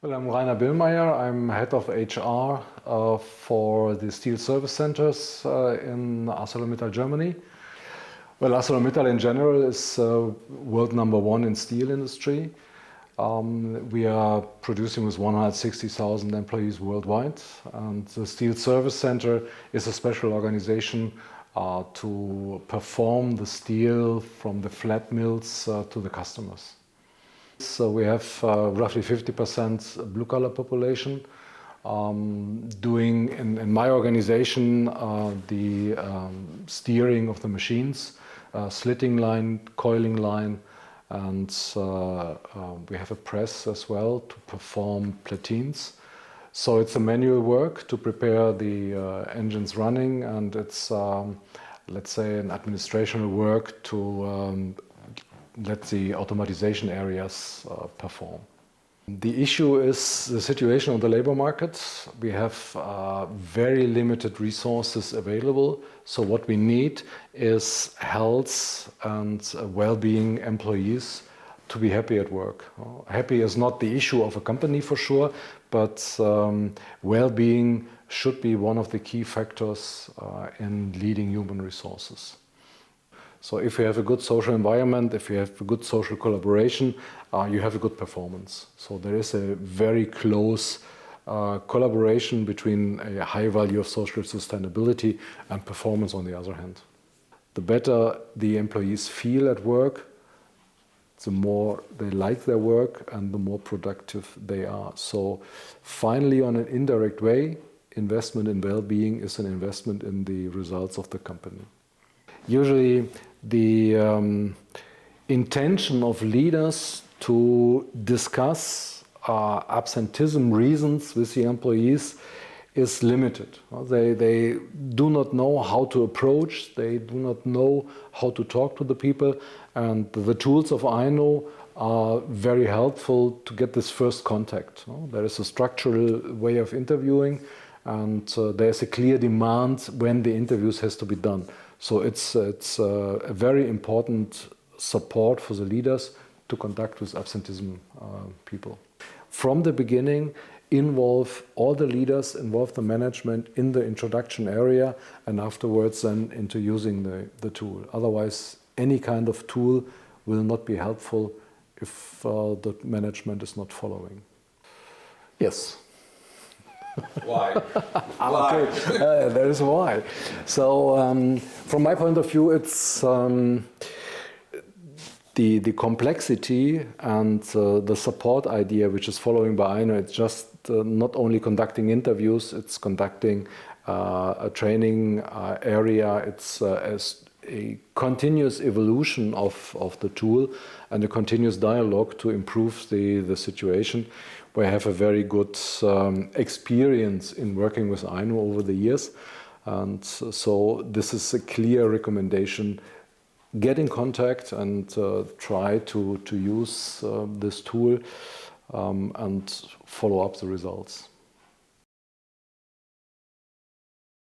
Well, I'm Rainer Billmaier. I'm head of HR for the steel service centers in ArcelorMittal Germany. Well, ArcelorMittal in general is world number one in steel industry. We are producing with 160,000 employees worldwide, and the Steel Service Center is a special organization to perform the steel from the flat mills to the customers. So we have roughly 50% blue-collar population, doing in my organization the steering of the machines, slitting line, coiling line, and we have a press as well to perform platines. So it's a manual work to prepare the engines running, and it's let's say an administrative work to let the automatization areas perform. The issue is the situation on the labor market. We have very limited resources available. So what we need is health and well-being employees to be happy at work. Happy is not the issue of a company for sure, but well-being should be one of the key factors in leading human resources. So if you have a good social environment, if you have a good social collaboration, you have a good performance. So there is a very close collaboration between a high value of social sustainability and performance on the other hand. The better the employees feel at work, the more they like their work and the more productive they are. So finally, on an indirect way, investment in well-being is an investment in the results of the company. Usually the intention of leaders to discuss absenteeism reasons with the employees is limited. They do not know how to approach, they do not know how to talk to the people, and the tools of Aino are very helpful to get this first contact. There is a structural way of interviewing, and there's a clear demand when the interviews has to be done. So it's a very important support for the leaders to contact with absenteeism people. From the beginning, involve all the leaders, involve the management in the introduction area, and afterwards then into using the tool. Otherwise, any kind of tool will not be helpful if the management is not following. Yes. Why? Why? Okay, there is why. So from my point of view, it's the complexity and the support idea which is following by Aino. It's just not only conducting interviews, it's conducting a training area. It's a continuous evolution of the tool and a continuous dialogue to improve the situation. We have a very good experience in working with Aino over the years, and so this is a clear recommendation. Get in contact and try to use this tool and follow up the results.